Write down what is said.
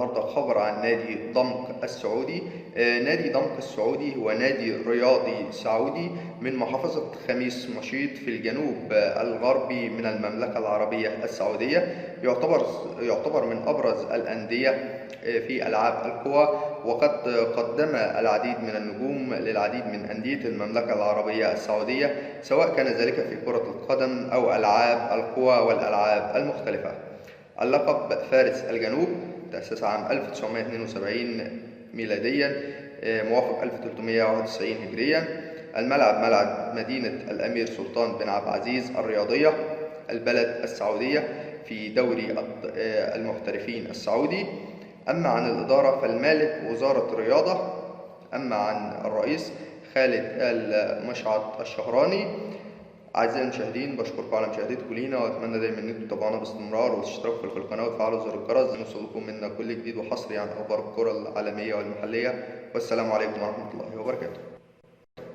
النهاردة خبر عن نادي دمك السعودي. نادي دمك السعودي هو نادي رياضي سعودي من محافظة خميس مشيط في الجنوب الغربي من المملكة العربية السعودية. يعتبر من أبرز الأندية في ألعاب القوى، وقد قدم العديد من النجوم للعديد من أندية المملكة العربية السعودية، سواء كان ذلك في كرة القدم أو ألعاب القوى والألعاب المختلفة. اللقب فارس الجنوب تأسس عام 1972 ميلاديا، موافق 1391 هجريا. الملعب ملعب مدينة الأمير سلطان بن عبد العزيز الرياضية، البلد السعودية، في دوري المحترفين السعودي. أما عن الإدارة فالمالك وزارة الرياضة. أما عن الرئيس خالد مشعط الشهراني. أعزائي المشاهدين، بشكركم على مشاهدتكم لينا، وأتمنى دايما إنكم تتابعونا باستمرار وتشتركوا في القناة وتفعلوا زر الجرس ليوصلكم منا كل جديد وحصري عن أخبار الكرة العالمية والمحلية. والسلام عليكم ورحمة الله وبركاته.